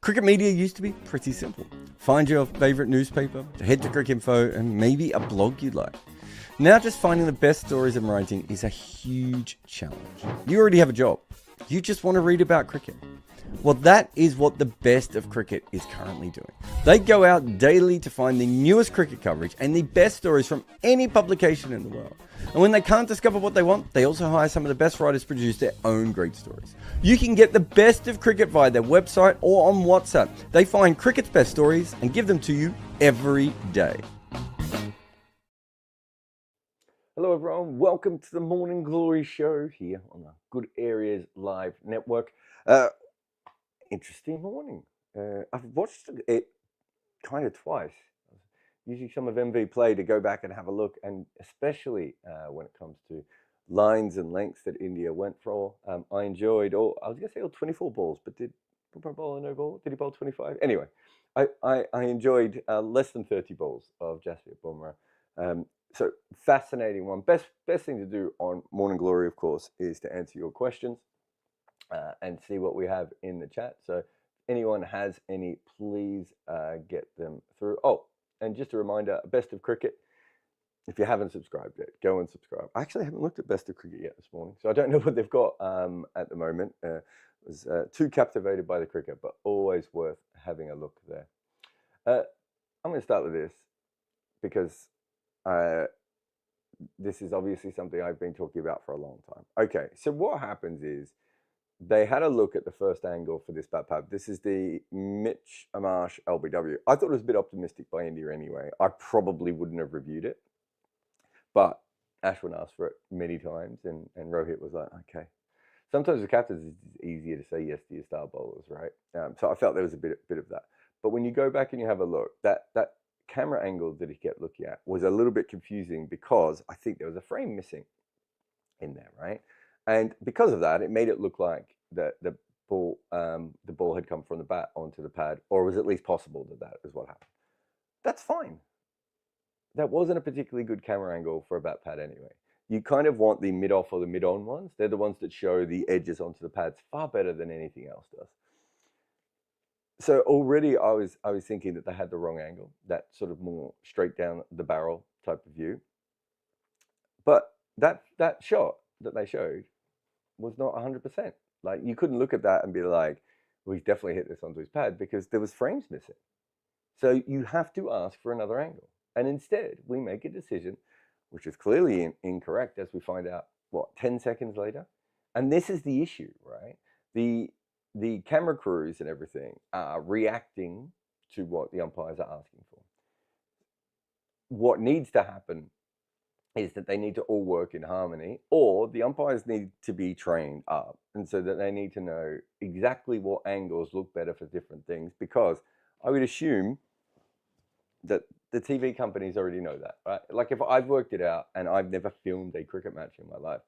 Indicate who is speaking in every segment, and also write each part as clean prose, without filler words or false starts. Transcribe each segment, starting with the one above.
Speaker 1: Cricket media used to be pretty simple. Find your favourite newspaper, head to Cricinfo, and maybe a blog you'd like. Now just finding the best stories and writing is a huge challenge. You already have a job. You just want to read about cricket. Well, that is what the best of cricket is currently doing. They go out daily to find the newest cricket coverage and the best stories from any publication in the world. And when they can't discover what they want, they also hire some of the best writers to produce their own great stories. You can get the best of cricket via their website or on WhatsApp. They find cricket's best stories and give them to you every day. Hello everyone, welcome to the Morning Glory Show here on the Good Areas Live Network. Interesting morning. I've watched it kind of twice. Usually some of MV play to go back and have a look, and especially when it comes to lines and lengths that India went for. I enjoyed I was going to say all 24 balls, but did Bumrah bowl a no ball? Did he bowl 25? Anyway, I enjoyed less than 30 balls of Jasprit Bumrah. So fascinating one. Best thing to do on Morning Glory, of course, is to answer your questions and see what we have in the chat. So if anyone has any, please get them through. Oh, and just a reminder, Best of Cricket. If you haven't subscribed yet, go and subscribe. I actually haven't looked at Best of Cricket yet this morning, so I don't know what they've got at the moment. Was too captivated by the cricket, but always worth having a look there. I'm going to start with this because this is obviously something I've been talking about for a long time. Okay, so what happens is they had a look at the first angle for this bat pad. This is the Mitch Marsh LBW. I thought it was a bit optimistic by India anyway. I probably wouldn't have reviewed it, but Ashwin asked for it many times, and Rohit was like, okay. Sometimes with captains, it's easier to say yes to your star bowlers, right? So I felt there was a bit of that. But when you go back and you have a look, that camera angle that he kept looking at was a little bit confusing because I think there was a frame missing in there, right? And because of that, it made it look like the ball had come from the bat onto the pad, or it was at least possible that is what happened. That's fine. That wasn't a particularly good camera angle for a bat pad anyway. You kind of want the mid-off or the mid-on ones. They're the ones that show the edges onto the pads far better than anything else does. So already I was thinking that they had the wrong angle, that sort of more straight down the barrel type of view. But that shot that they showed was not 100%. Like, you couldn't look at that and be like, well, he's definitely hit this onto his pad, because there was frames missing. So you have to ask for another angle. And instead, we make a decision, which is clearly incorrect, as we find out, 10 seconds later? And this is the issue, right? The camera crews and everything are reacting to what the umpires are asking for. What needs to happen is that they need to all work in harmony, or the umpires need to be trained up, and so that they need to know exactly what angles look better for different things, because I would assume that the TV companies already know that, right? Like, if I've worked it out and I've never filmed a cricket match in my life,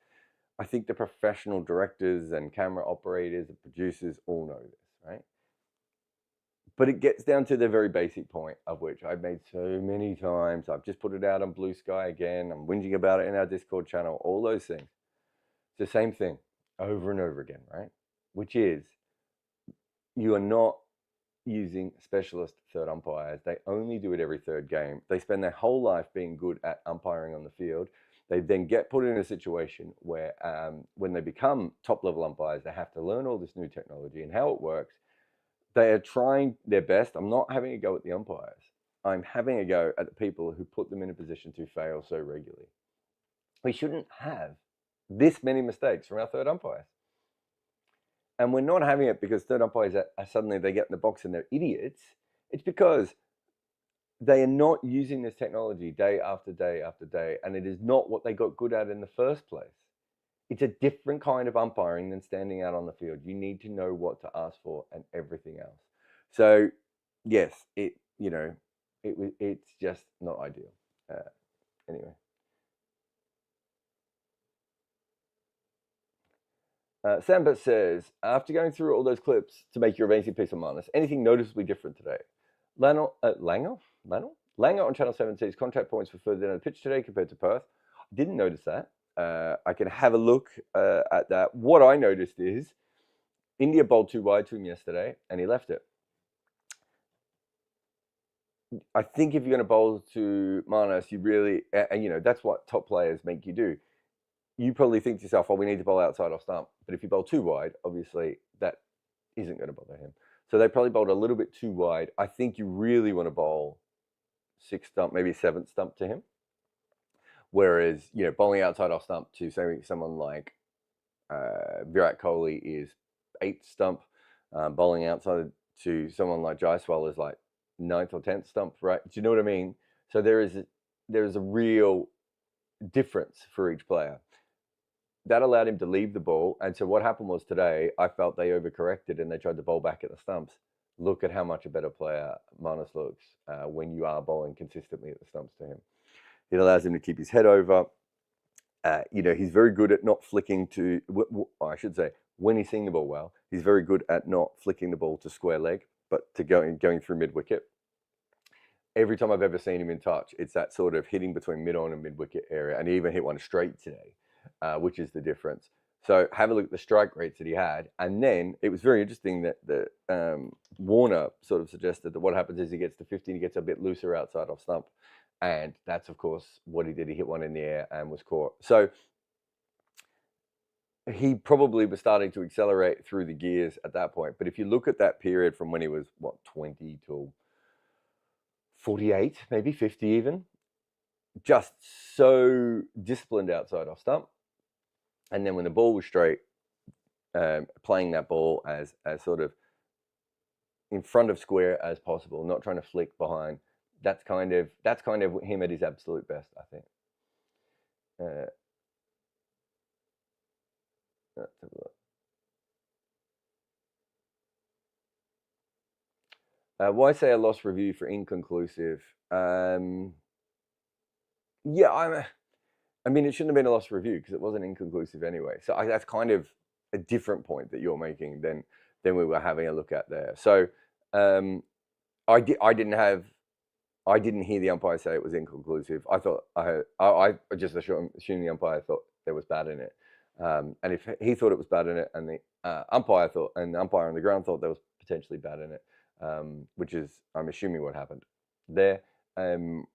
Speaker 1: I think the professional directors and camera operators and producers all know this, right? But it gets down to the very basic point, of which I've made so many times. I've just put it out on Blue Sky again. I'm whinging about it in our Discord channel, all those things. It's the same thing over and over again, right? Which is, you are not using specialist third umpires. They only do it every third game. They spend their whole life being good at umpiring on the field. They then get put in a situation where when they become top-level umpires, they have to learn all this new technology and how it works. They are trying their best. I'm not having a go at the umpires. I'm having a go at the people who put them in a position to fail so regularly. We shouldn't have this many mistakes from our third umpires. And we're not having it because third umpires are suddenly, they get in the box and they're idiots. It's because they are not using this technology day after day after day, and it is not what they got good at in the first place. It's a different kind of umpiring than standing out on the field. You need to know what to ask for and everything else. So, yes, it's just not ideal. Anyway. Sambit says, after going through all those clips to make your amazing piece on Marnus, anything noticeably different today? Langer on Channel 7 says contact points were further down the pitch today compared to Perth. I didn't notice that. I can have a look at that. What I noticed is India bowled too wide to him yesterday, and he left it. I think if you're going to bowl to Marnus, you really, and you know, that's what top players make you do. You probably think to yourself, oh, we need to bowl outside off stump. But if you bowl too wide, obviously that isn't going to bother him. So they probably bowled a little bit too wide. I think you really want to bowl 6th stump, maybe 7th stump to him. Whereas, you know, bowling outside off stump to say someone like Virat Kohli is 8th stump. Bowling outside to someone like Jaiswal is like 9th or 10th stump, right? Do you know what I mean? So there is a real difference for each player. That allowed him to leave the ball. And so what happened was today, I felt they overcorrected and they tried to bowl back at the stumps. Look at how much a better player Marnus looks when you are bowling consistently at the stumps to him. It allows him to keep his head over. You know, he's very good at not flicking to, I should say, when he's seeing the ball well, he's very good at not flicking the ball to square leg, but to going through mid-wicket. Every time I've ever seen him in touch, it's that sort of hitting between mid-on and mid-wicket area. And he even hit one straight today, which is the difference. So have a look at the strike rates that he had. And then it was very interesting that Warner sort of suggested that what happens is he gets to 50 and he gets a bit looser outside off stump. And that's, of course, what he did. He hit one in the air and was caught. So he probably was starting to accelerate through the gears at that point. But if you look at that period from when he was, 20 till 48, maybe 50 even, just so disciplined outside off stump. And then when the ball was straight, playing that ball as sort of in front of square as possible, not trying to flick behind. That's kind of him at his absolute best, I think. Let's have a look. Why say a loss review for inconclusive? Yeah, I mean, it shouldn't have been a loss review because it wasn't inconclusive anyway. So that's kind of a different point that you're making than we were having a look at there. So I didn't hear the umpire say it was inconclusive. I thought I just assumed the umpire thought there was bad in it. And if he thought it was bad in it, and the umpire on the ground thought there was potentially bad in it, which is, I'm assuming, what happened there, then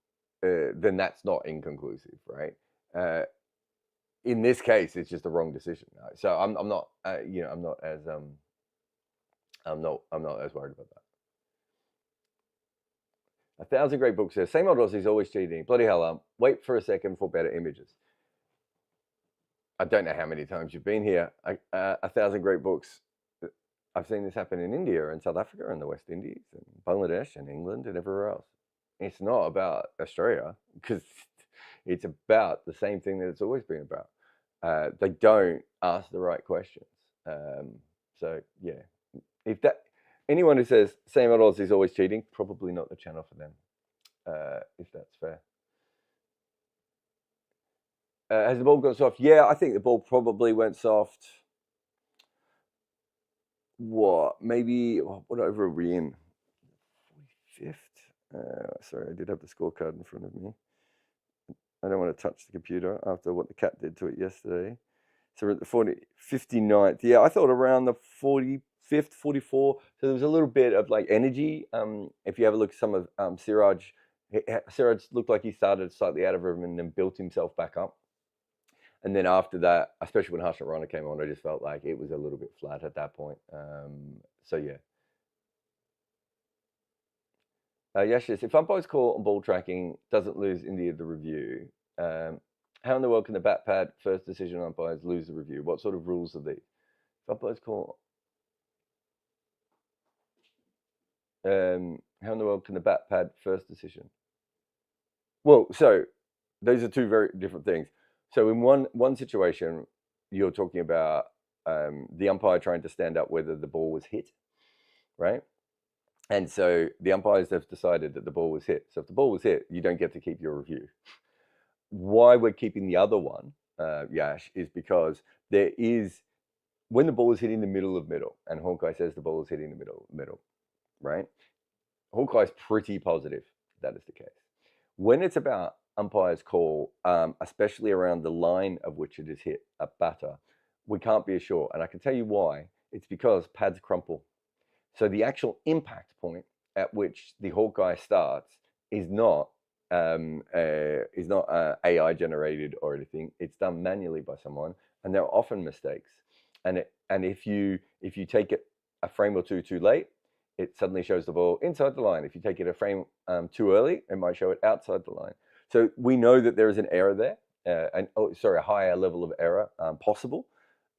Speaker 1: that's not inconclusive, right? In this case, it's just a wrong decision. Right? So I'm not as worried about that. 1,000 Great Books says, same old Aussies always cheating. Bloody hell, wait for a second for better images. I don't know how many times you've been here. 1,000 Great Books. I've seen this happen in India and South Africa and the West Indies and Bangladesh and England and everywhere else. It's not about Australia because it's about the same thing that it's always been about. They don't ask the right questions. So yeah, if anyone who says same old Aussies always cheating, probably not the channel for them, if that's fair. Has the ball gone soft? Yeah, I think the ball probably went soft. Maybe, what over are we in? 45th? Sorry, I did have the scorecard in front of me. I don't want to touch the computer after what the cat did to it yesterday. So we're at the 59th. Yeah, I thought around the 45th, 44. So there was a little bit of like energy. If you have a look at some of Siraj looked like he started slightly out of rhythm and then built himself back up. And then after that, especially when Harsha Rana came on, I just felt like it was a little bit flat at that point. So yeah. Yes, if umpires call on ball tracking doesn't lose India the review, how in the world can the bat pad first decision umpires lose the review? What sort of rules are these? If umpires call, how in the world can the bat pad first decision? Well, so those are two very different things. So in one situation, you're talking about the umpire trying to stand up whether the ball was hit, right? And so the umpires have decided that the ball was hit. So if the ball was hit, you don't get to keep your review. Why we're keeping the other one, Yash, is because there is, when the ball is hitting the middle of middle, and Hawkeye says the ball is hitting the middle, right? Hawkeye's pretty positive that is the case. When it's about umpire's call, especially around the line of which it is hit, a batter, we can't be sure. And I can tell you why. It's because pads crumple. So the actual impact point at which the Hawkeye starts is not AI generated or anything. It's done manually by someone, and there are often mistakes. And if you take it a frame or two too late, it suddenly shows the ball inside the line. If you take it a frame too early, it might show it outside the line. So we know that there is an error there, a higher level of error possible,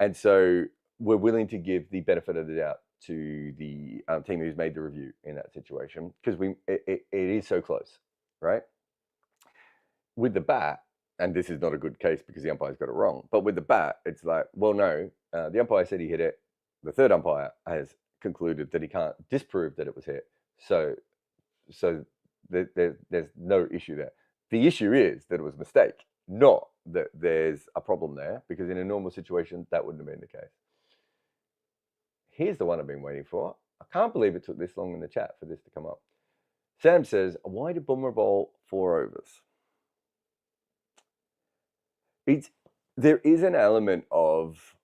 Speaker 1: and so we're willing to give the benefit of the doubt to the team who's made the review in that situation, because it is so close, right? With the bat, and this is not a good case because the umpire's got it wrong, but with the bat, it's like, well, no, the umpire said he hit it. The third umpire has concluded that he can't disprove that it was hit. So there's no issue there. The issue is that it was a mistake, not that there's a problem there, because in a normal situation, that wouldn't have been the case. Here's the one I've been waiting for. I can't believe it took this long in the chat for this to come up. Sam says, why did Bumrah bowl 4 overs? There is an element of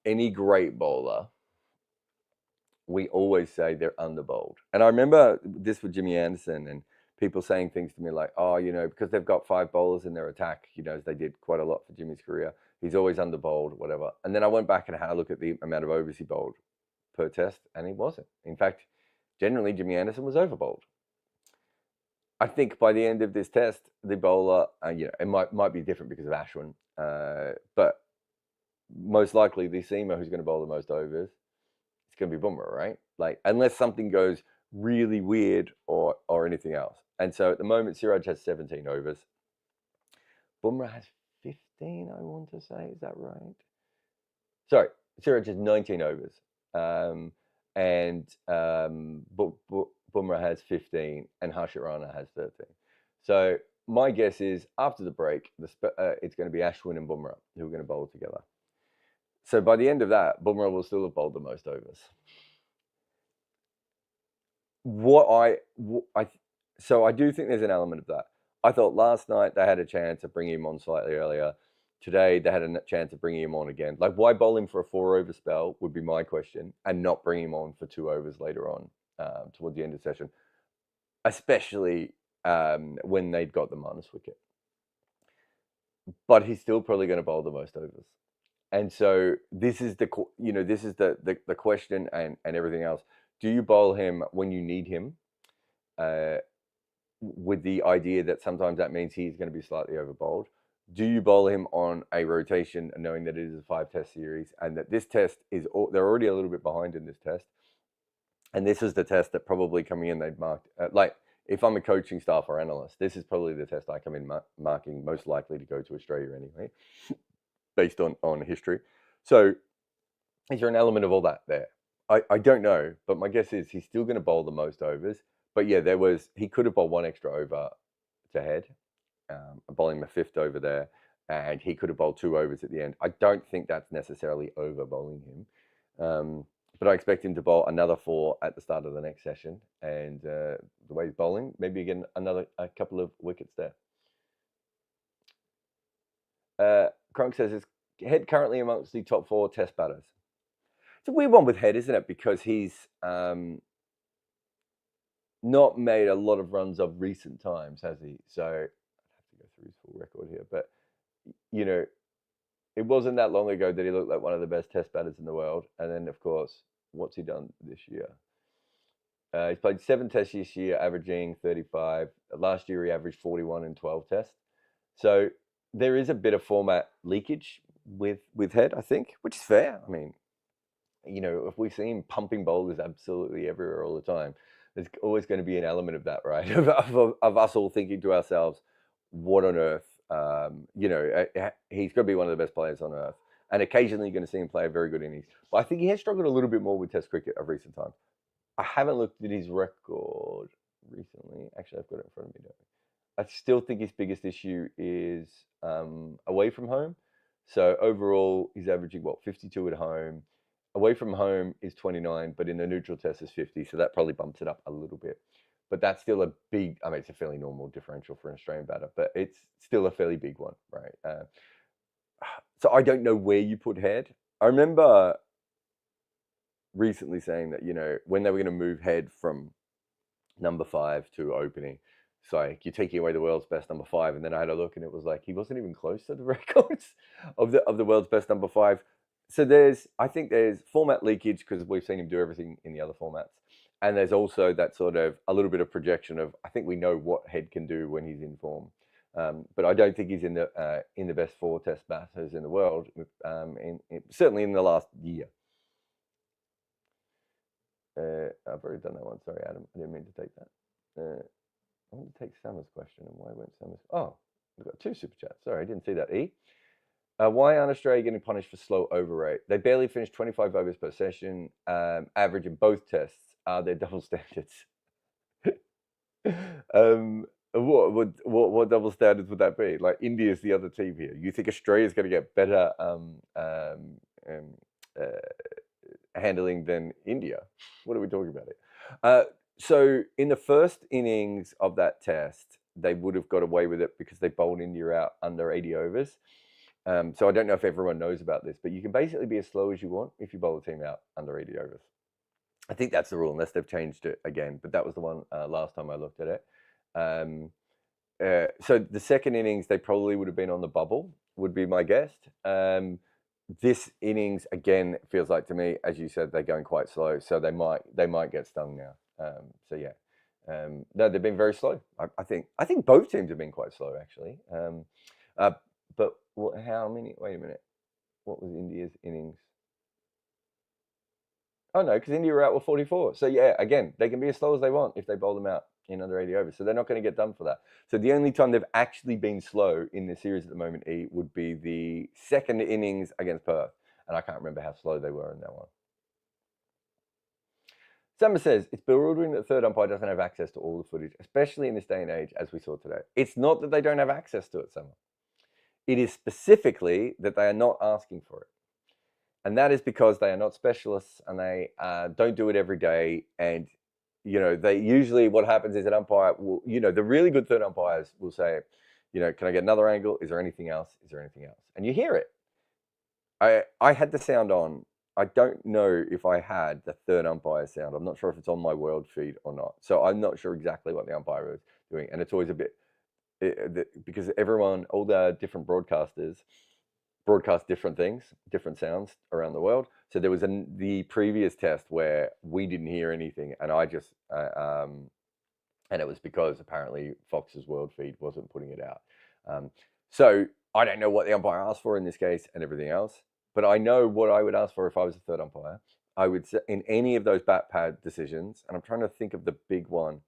Speaker 1: any great bowler, we always say they're underbowled. And I remember this with Jimmy Anderson and people saying things to me like, oh, because they've got 5 bowlers in their attack, as they did quite a lot for Jimmy's career, he's always underbowled, whatever. And then I went back and had a look at the amount of overs he bowled per test, and he wasn't. In fact, generally, Jimmy Anderson was overbowled. I think by the end of this test, the bowler, it might be different because of Ashwin, but most likely the seamer who's going to bowl the most overs, it's going to be Bumrah, right? Like, unless something goes really weird or anything else. And so at the moment, Siraj has 17 overs. Bumrah has 15, I want to say. Is that right? Sorry, Siraj has 19 overs. Bumrah has 15 and Harshit Rana has 13. So my guess is after the break, it's going to be Ashwin and Bumrah who are going to bowl together. So by the end of that, Bumrah will still have bowled the most overs. So I do think there's an element of that. I thought last night they had a chance of bringing him on slightly earlier. Today they had a chance of bringing him on again. Like, why bowl him for a 4-over spell would be my question, and not bring him on for 2 overs later on towards the end of the session, especially when they'd got the Marnus wicket. But he's still probably going to bowl the most overs. And so this is the question and everything else. Do you bowl him when you need him, with the idea that sometimes that means he's going to be slightly overbowled? Do you bowl him on a rotation, knowing that it is a 5-test series and that this test they're already a little bit behind in this test, and this is the test that probably coming in they'd marked like, if I'm a coaching staff or analyst, this is probably the test I come in marking most likely to go to Australia anyway, based on history. So is there an element of all that there? I don't know, but my guess is he's still going to bowl the most overs. But yeah, he could have bowled 1 extra over to Head, bowling the 5th over there, and he could have bowled 2 overs at the end. I don't think that's necessarily over bowling him, but I expect him to bowl another 4 at the start of the next session. And the way he's bowling, maybe again a couple of wickets there. Crunk says, is Head currently amongst the top 4 test batters? It's a weird one with Head, isn't it? Because he's not made a lot of runs of recent times, has he? So I'd have to go through his full record here. But, it wasn't that long ago that he looked like one of the best test batters in the world. And then, of course, what's he done this year? He's played 7 tests this year, averaging 35. Last year, he averaged 41 in 12 tests. So there is a bit of format leakage with Head, I think, which is fair. I mean, if we see him pumping bowlers absolutely everywhere all the time, there's always going to be an element of that, right? of us all thinking to ourselves, what on earth? He's going to be one of the best players on earth. And occasionally you're going to see him play a very good innings. But I think he has struggled a little bit more with Test cricket of recent times. I haven't looked at his record recently. Actually, I've got it in front of me now. I still think his biggest issue is away from home. So overall, he's averaging, 52 at home. Away from home is 29, but in the neutral test is 50. So that probably bumps it up a little bit. But that's still it's a fairly normal differential for an Australian batter, but it's still a fairly big one, right? So I don't know where you put Head. I remember recently saying that, when they were going to move Head from number 5 to opening, it's like you're taking away the world's best number 5, and then I had a look, and it was like he wasn't even close to the records of the world's best number 5. So I think there's format leakage because we've seen him do everything in the other formats, and there's also that sort of a little bit of projection of I think we know what Head can do when he's in form, but I don't think he's in the best 4 Test batters in the world, certainly in the last year. I've already done that one. Sorry, Adam. I didn't mean to take that. I want to take Sam's question. And why won't Sam's? Oh, we've got 2 super chats. Sorry, I didn't see that. Why aren't Australia getting punished for slow over rate? They barely finished 25 overs per session, average in both tests. Are there double standards? What double standards would that be? Like India's the other team here. You think Australia's going to get better handling than India? What are we talking about here? So in the first innings of that test, they would have got away with it because they bowled India out under 80 overs. So I don't know if everyone knows about this, but you can basically be as slow as you want if you bowl a team out under 80 overs. I think that's the rule, unless they've changed it again. But that was the one last time I looked at it. So the second innings, they probably would have been on the bubble, would be my guess. This innings, again, feels like to me, as you said, they're going quite slow. So they might get stung now. So yeah, no, they've been very slow. I think both teams have been quite slow actually. But how many? Wait a minute. What was India's innings? Oh no, because India were out with 44. So yeah, again, they can be as slow as they want if they bowl them out in under 80 overs. So they're not going to get done for that. So the only time they've actually been slow in the series at the moment, would be the second innings against Perth, and I can't remember how slow they were in that one. Summer says, it's bewildering that the third umpire doesn't have access to all the footage, especially in this day and age, as we saw today. It's not that they don't have access to it, Summer. It is specifically that they are not asking for it. And that is because they are not specialists and they don't do it every day. And, they usually, what happens is an umpire will, the really good third umpires will say, can I get another angle? Is there anything else? Is there anything else? And you hear it. I had the sound on. I don't know if I had the third umpire sound. I'm not sure if it's on my world feed or not. So I'm not sure exactly what the umpire is doing. And it's always a bit, because all the different broadcasters broadcast different things, different sounds around the world. So there was the previous test where we didn't hear anything. And I just, and it was because apparently Fox's world feed wasn't putting it out. So I don't know what the umpire asked for in this case and everything else. But I know what I would ask for if I was a third umpire. I would say in any of those bat pad decisions, and I'm trying to think of the big one.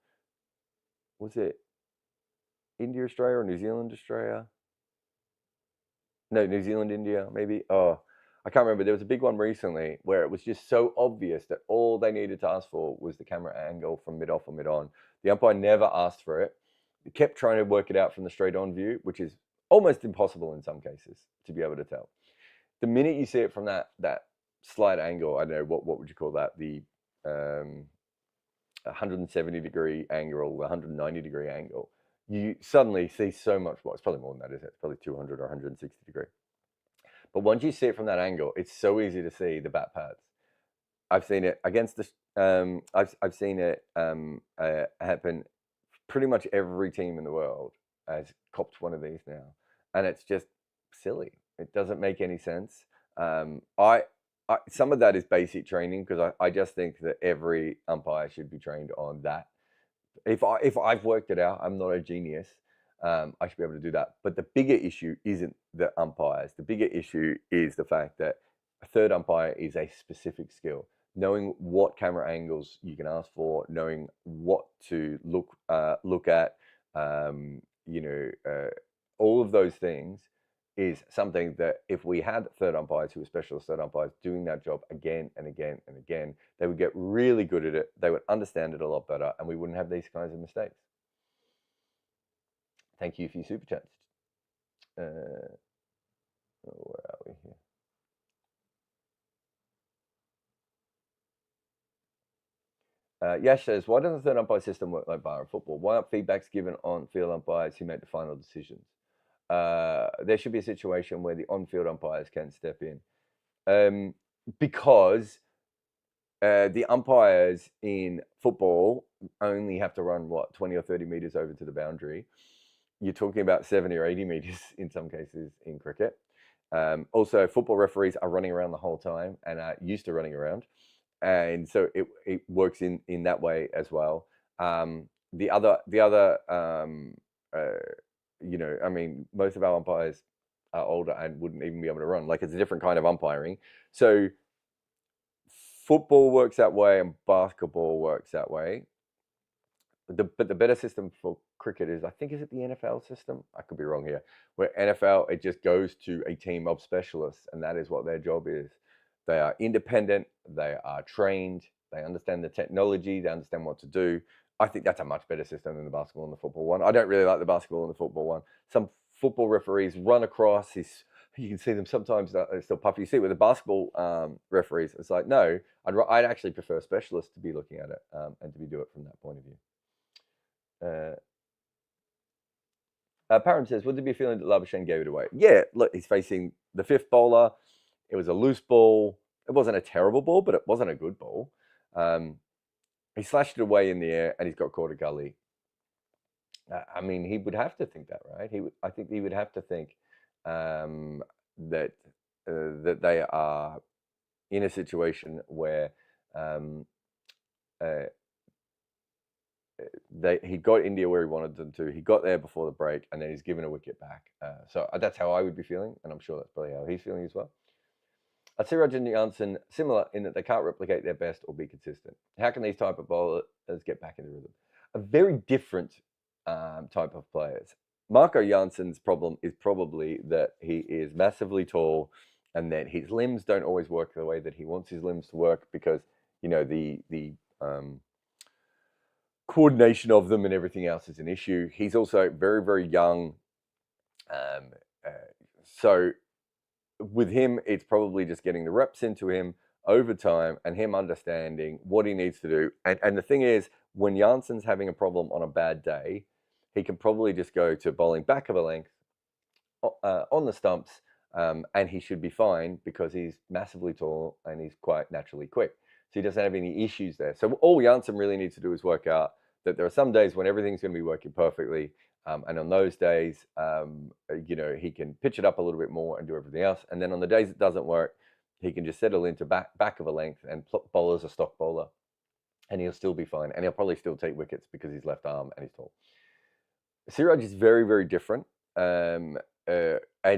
Speaker 1: Was it India, Australia, or New Zealand, Australia? No, New Zealand, India, maybe. Oh, I can't remember. There was a big one recently where it was just so obvious that all they needed to ask for was the camera angle from mid-off or mid-on. The umpire never asked for it. He kept trying to work it out from the straight-on view, which is almost impossible in some cases to be able to tell. The minute you see it from that slight angle, I don't know, what would you call that? The 170-degree angle, 190-degree angle. You suddenly see so much more. It's probably more than that, isn't it? It's probably 200 or 160 degree. But once you see it from that angle, it's so easy to see the bat pads. I've seen it against the. I've seen it happen. Pretty much every team in the world has copped one of these now, and it's just silly. It doesn't make any sense. Some of that is basic training because I just think that every umpire should be trained on that. If I've worked it out, I'm not a genius. I should be able to do that. But the bigger issue isn't the umpires. The bigger issue is the fact that a third umpire is a specific skill. Knowing what camera angles you can ask for, knowing what to look at, all of those things is something that if we had third umpires who were specialist third umpires doing that job again and again and again, they would get really good at it. They would understand it a lot better, and we wouldn't have these kinds of mistakes. Thank you for your super chats. Where are we here? Yash says, why doesn't the third umpire system work like bar in football? Why aren't feedbacks given on field umpires who make the final decisions? There should be a situation where the on-field umpires can step in, because the umpires in football only have to run, what, 20 or 30 meters over to the boundary. You're talking about 70 or 80 meters in some cases in cricket. Also, football referees are running around the whole time and are used to running around. And so it works in that way as well. The other you know, I mean, most of our umpires are older and wouldn't even be able to run. Like, it's a different kind of umpiring. So football works that way and basketball works that way. But the better system for cricket is, I think, is it the NFL system? I could be wrong here. Where NFL, it just goes to a team of specialists, and that is what their job is. They are independent, they are trained, they understand the technology, they understand what to do. I think that's a much better system than the basketball and the football one. I don't really like the basketball and the football one. Some football referees run across this. You can see them sometimes still puffy. You see it with the basketball referees. It's like, no, I'd actually prefer specialists to be looking at it and to do it from that point of view. Parham says, would there be a feeling that Labuschagne gave it away? Yeah, look, he's facing the fifth bowler. It was a loose ball. It wasn't a terrible ball, but it wasn't a good ball. He slashed it away in the air, and he's got caught a gully. I mean, he would have to think that, right? I think he would have to think that they are in a situation where he got India where he wanted them to. He got there before the break, and then he's given a wicket back. So that's how I would be feeling, and I'm sure that's probably how he's feeling as well. Siraj and Jansen similar in that they can't replicate their best or be consistent. How can these type of bowlers get back in the rhythm? A very different type of players. Marco Jansen's problem is probably that he is massively tall and that his limbs don't always work the way that he wants his limbs to work because, you know, the coordination of them and everything else is an issue. He's also very, very young. So with him, it's probably just getting the reps into him over time and him understanding what he needs to do. And the thing is, when Jansen's having a problem on a bad day, he can probably just go to bowling back of a length on the stumps, and he should be fine because he's massively tall and he's quite naturally quick. So he doesn't have any issues there. So all Jansen really needs to do is work out that there are some days when everything's going to be working perfectly. And on those days, you know, he can pitch it up a little bit more and do everything else. And then on the days it doesn't work, he can just settle into back of a length and bowl as a stock bowler. And he'll still be fine. And he'll probably still take wickets because he's left arm and he's tall. Siraj is very, very different. And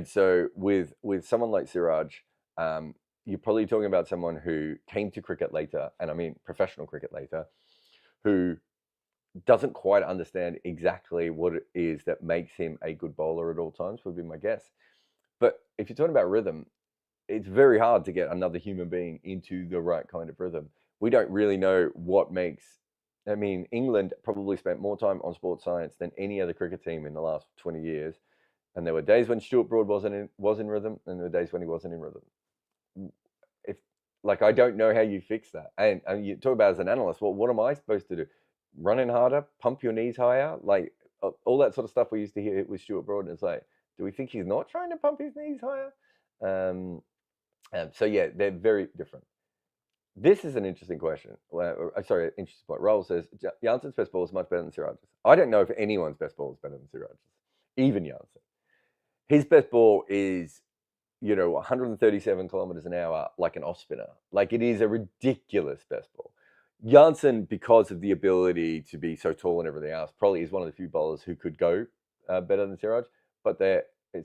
Speaker 1: so with someone like Siraj, you're probably talking about someone who came to cricket later, and I mean professional cricket later, who doesn't quite understand exactly what it is that makes him a good bowler at all times, would be my guess. But if you're talking about rhythm, it's very hard to get another human being into the right kind of rhythm. We don't really know what makes... I mean, England probably spent more time on sports science than any other cricket team in the last 20 years. And there were days when Stuart Broad was in rhythm, and there were days when he wasn't in rhythm. Like, I don't know how you fix that. And you talk about as an analyst, well, what am I supposed to do? Run in harder, pump your knees higher, like all that sort of stuff we used to hear with Stuart Broad. And it's like, do we think he's not trying to pump his knees higher? So yeah, they're very different. This is an interesting question. Sorry, interesting point. Raoul says Jansen's best ball is much better than Siraj's. I don't know if anyone's best ball is better than Siraj's, even Jansen. His best ball is, you know, 137 kilometers an hour, like an off spinner. Like, it is a ridiculous best ball. Jansen, because of the ability to be so tall and everything else, probably is one of the few bowlers who could go better than Siraj. But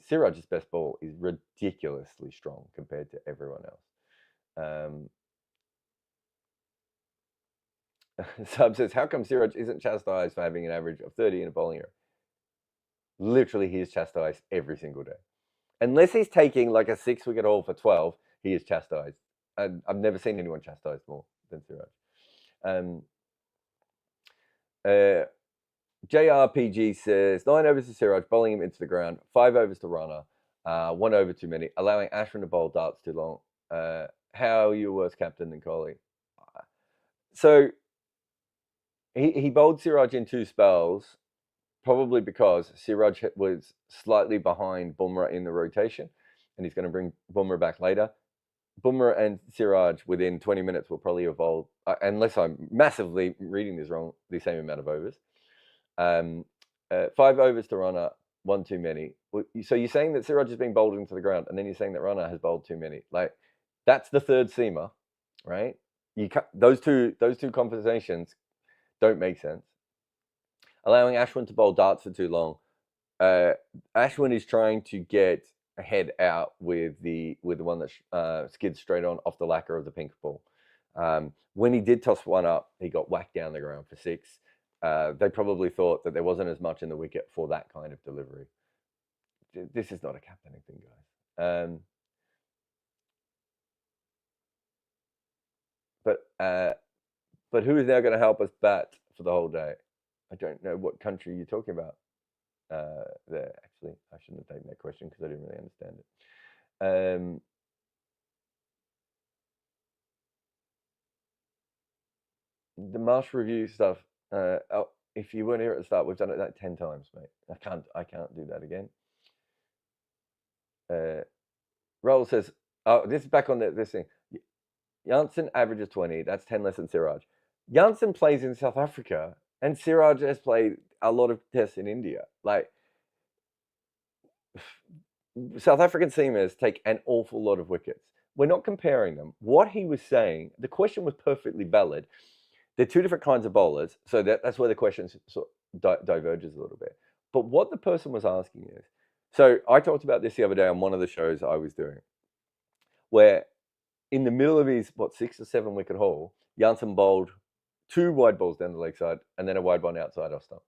Speaker 1: Siraj's best ball is ridiculously strong compared to everyone else. Sub says, how come Siraj isn't chastised for having an average of 30 in a bowling error? Literally, he is chastised every single day. Unless he's taking like a 6-wicket haul for 12, he is chastised. And I've never seen anyone chastised more than Siraj. JRPG says, 9 overs to Siraj, bowling him into the ground, 5 overs to Rana, 1 over too many, allowing Ashwin to bowl darts too long. How are you a worse captain than Kohli? So he bowled Siraj in 2 spells, probably because Siraj was slightly behind Bumrah in the rotation, and he's going to bring Bumrah back later. Bumrah and Siraj within 20 minutes will probably have bowled, unless I'm massively reading this wrong, the same amount of overs. 5 overs to runner, 1 too many. So you're saying that Siraj is being bowled into the ground, and then you're saying that runner has bowled too many. Like, that's the third seamer, right? You can't, those two conversations don't make sense. Allowing Ashwin to bowl darts for too long. Ashwin is trying to get a head out with the one that skids straight on off the lacquer of the pink ball. When he did toss one up, he got whacked down the ground for 6. They probably thought that there wasn't as much in the wicket for that kind of delivery. This is not a captaining thing, guys. But who is now going to help us bat for the whole day? I don't know what country you're talking about. There, actually, I shouldn't have taken that question because I didn't really understand it. The Marsh review stuff. If you weren't here at the start, we've done it like 10 times, mate. I can't do that again. Raoul says, "Oh, this is back on this thing. Jansen averages 20. That's 10 less than Siraj. Jansen plays in South Africa, and Siraj has played a lot of tests in India. Like, South African seamers take an awful lot of wickets. We're not comparing them. What he was saying, the question was perfectly valid. They're two different kinds of bowlers, so that's where the question sort of diverges a little bit. But what the person was asking is, so I talked about this the other day on one of the shows I was doing, where in the middle of his, 6 or 7 wicket haul, Jansen bowled 2 wide balls down the leg side and then a wide one outside off stump.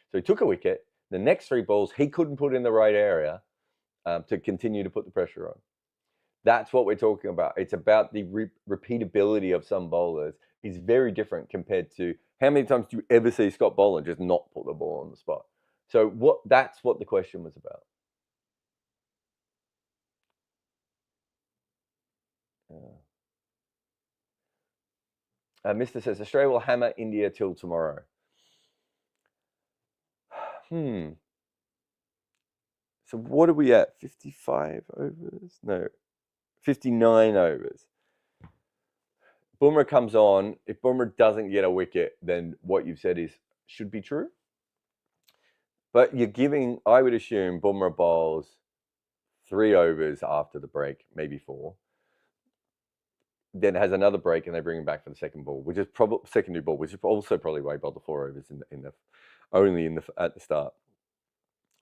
Speaker 1: So he took a wicket. The next 3 balls he couldn't put in the right area to continue to put the pressure on. That's what we're talking about. It's about the repeatability of some bowlers is very different compared to how many times do you ever see Scott Boland just not put the ball on the spot? So that's what the question was about. Mr. says, Australia will hammer India till tomorrow. So what are we at? 55 overs? No, 59 overs. Bumrah comes on. If Bumrah doesn't get a wicket, then what you've said should be true. But you're giving, I would assume, Bumrah bowls 3 overs after the break, maybe 4. Then has another break, and they bring him back for the second ball, which is probably secondary ball, which is also probably why he bowled the 4 overs at the start.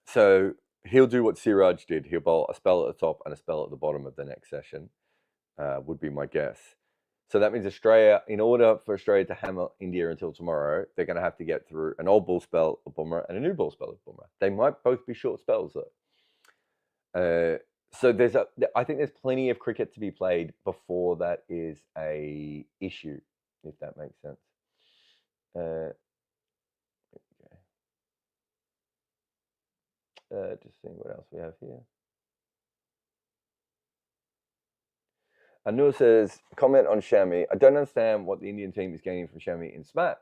Speaker 1: So he'll do what Siraj did. He'll bowl a spell at the top and a spell at the bottom of the next session. Would be my guess. So that means Australia, in order for Australia to hammer India until tomorrow, they're going to have to get through an old ball spell of Bumrah and a new ball spell of Bumrah. They might both be short spells, though. So I think there's plenty of cricket to be played before that is a issue, if that makes sense. Just seeing what else we have here. Anur says, comment on Shami. I don't understand what the Indian team is gaining from Shami in SMAT.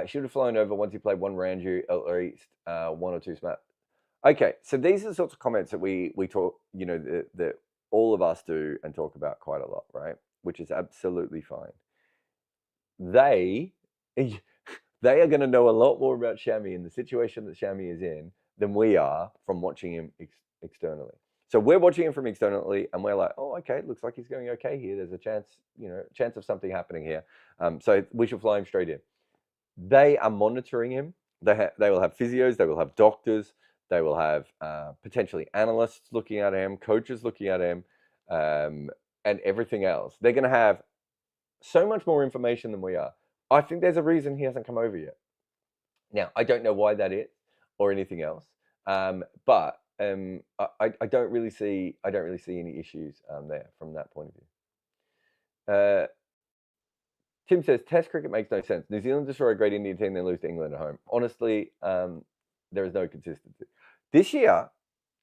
Speaker 1: Should have flown over once he played 1 Ranju, at least 1 or 2 SMAT. Okay, so these are the sorts of comments that we talk, that all of us do and talk about quite a lot, right? Which is absolutely fine. They are going to know a lot more about Shami in the situation that Shami is in than we are from watching him externally. So we're watching him from externally, and we're like, oh, okay, looks like he's going okay here. There's a chance of something happening here. So we should fly him straight in. They are monitoring him. They will have physios. They will have doctors. They will have potentially analysts looking at him, coaches looking at him, and everything else. They're going to have so much more information than we are. I think there's a reason he hasn't come over yet. Now, I don't know why that is or anything else, but I don't really see any issues there from that point of view. Tim says, Test cricket makes no sense. New Zealand destroy a great Indian team, then lose to England at home. Honestly, there is no consistency. This year,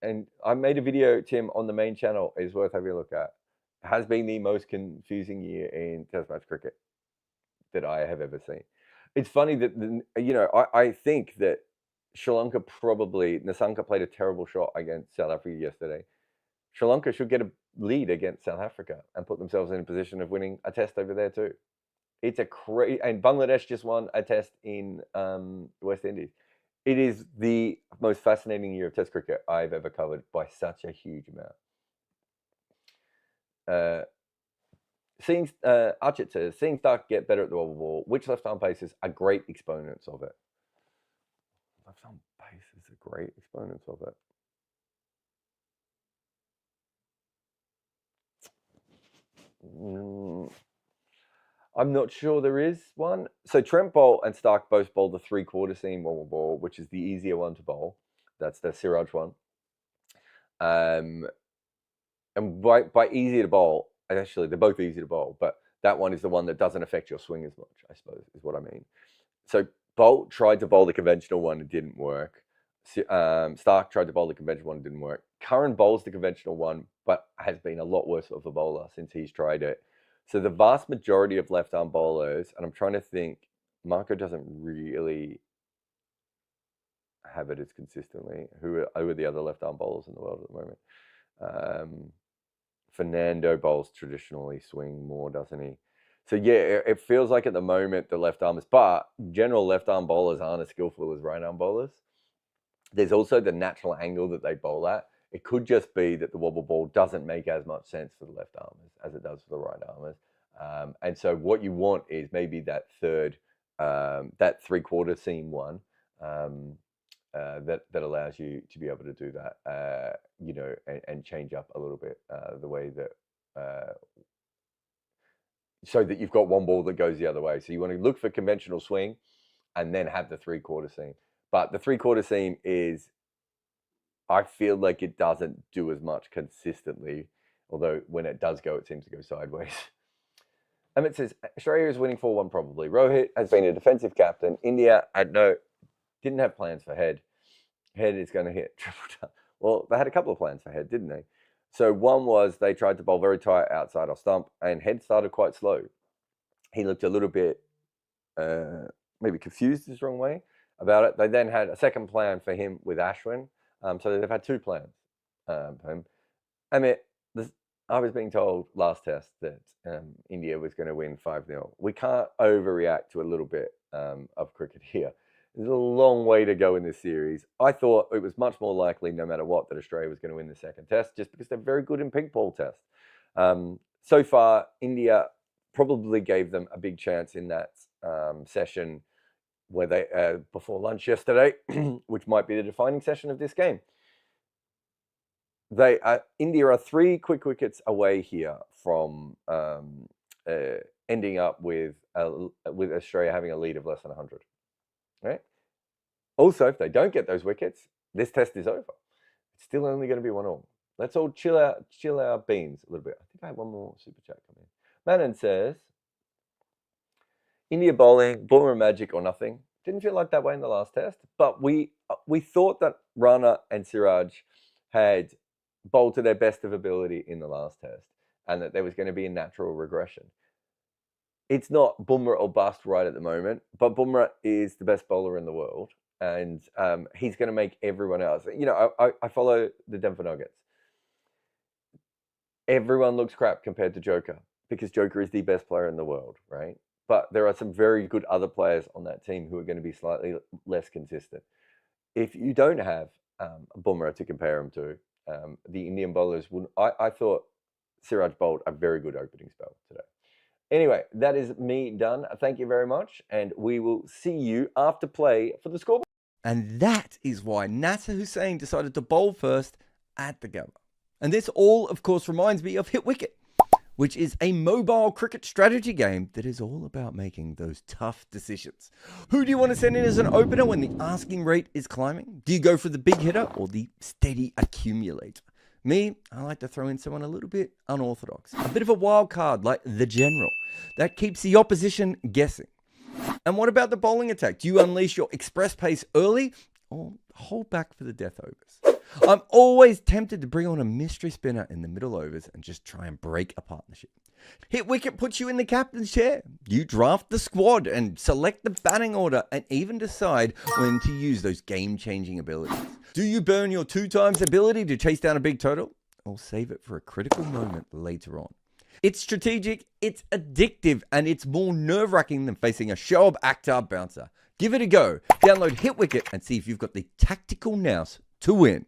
Speaker 1: and I made a video, Tim, on the main channel, is worth having a look at, has been the most confusing year in Test match cricket that I have ever seen. It's funny that, I think that Sri Lanka Nasanka played a terrible shot against South Africa yesterday. Sri Lanka should get lead against South Africa and put themselves in a position of winning a test over there too. It's a crazy, and Bangladesh just won a test in West Indies. It is the most fascinating year of Test cricket I've ever covered by such a huge amount. Archit says, seeing Stark get better at the wobble ball, which left-arm pacers are great exponents of it? Left-arm pacers are great exponents of it. I'm not sure there is one. So Trent Bolt and Stark both bowl the three-quarter seam wobble ball, which is the easier one to bowl. That's the Siraj one. And by easier to bowl, actually they're both easy to bowl, but that one is the one that doesn't affect your swing as much, I suppose, is what I mean. So Bolt tried to bowl the conventional one, it didn't work. Stark tried to bowl the conventional one, it didn't work. Curran bowls the conventional one, but has been a lot worse of a bowler since he's tried it. So the vast majority of left-arm bowlers, and I'm trying to think, Marco doesn't really have it as consistently. Who are the other left-arm bowlers in the world at the moment? Fernando bowls traditionally swing more, doesn't he? So yeah, it feels like at the moment the left-armers, but general left-arm bowlers aren't as skillful as right-arm bowlers. There's also the natural angle that they bowl at. It could just be that the wobble ball doesn't make as much sense for the left-armers as it does for the right-armers. And so what you want is maybe that that three-quarter seam one that allows you to be able to do that, you know, and change up a little bit the way that, so that you've got one ball that goes the other way. So you want to look for conventional swing and then have the three-quarter seam. But the three-quarter seam is, I feel like it doesn't do as much consistently, although when it does go, it seems to go sideways. Emmett says, Australia is winning 4-1 probably. Rohit has been a defensive captain. India didn't have plans for Head. Head is going to hit triple touch. Well, they had a couple of plans for Head, didn't they? So one was they tried to bowl very tight outside off stump, and Head started quite slow. He looked a little bit, maybe confused is the wrong way about it. They then had a second plan for him with Ashwin. So they've had two plans for him. I mean, I was being told last test that India was going to win 5-0. We can't overreact to a little bit of cricket here. There's a long way to go in this series. I thought it was much more likely, no matter what, that Australia was going to win the second test, just because they're very good in pink ball tests. So far, India probably gave them a big chance in that session where they before lunch yesterday, which might be the defining session of this game. India are 3 quick wickets away here from ending up with Australia having a lead of less than 100. Right? Also, if they don't get those wickets, this test is over. It's still only going to be 1-1. Let's all chill our beans a little bit. I think I have one more super chat coming in. Manon says, India bowling, Bumrah magic or nothing. Didn't feel like that way in the last test, but we thought that Rana and Siraj had bowled to their best of ability in the last test, and that there was going to be a natural regression. It's not Bumrah or bust right at the moment, but Bumrah is the best bowler in the world, and he's going to make everyone else. You know, I follow the Denver Nuggets. Everyone looks crap compared to Joker because Joker is the best player in the world, right? But there are some very good other players on that team who are going to be slightly less consistent. If you don't have Bumrah to compare him to, the Indian bowlers wouldn't. I thought Siraj bowled a very good opening spell today. Anyway, that is me done. Thank you very much, and we will see you after play for the scoreboard.
Speaker 2: And that is why Nasser Hussain decided to bowl first at the Gabba. And this all, of course, reminds me of Hit Wicket, which is a mobile cricket strategy game that is all about making those tough decisions. Who do you want to send in as an opener when the asking rate is climbing? Do you go for the big hitter or the steady accumulator? Me, I like to throw in someone a little bit unorthodox. A bit of a wild card like the general. That keeps the opposition guessing. And what about the bowling attack? Do you unleash your express pace early or hold back for the death overs? I'm always tempted to bring on a mystery spinner in the middle overs and just try and break a partnership. Hit Wicket puts you in the captain's chair. You draft the squad and select the batting order and even decide when to use those game-changing abilities. Do you burn your 2 times ability to chase down a big total? or save it for a critical moment later on. It's strategic, it's addictive, and it's more nerve-wracking than facing a show-up actor bouncer. Give it a go. Download Hit Wicket and see if you've got the tactical nous to win.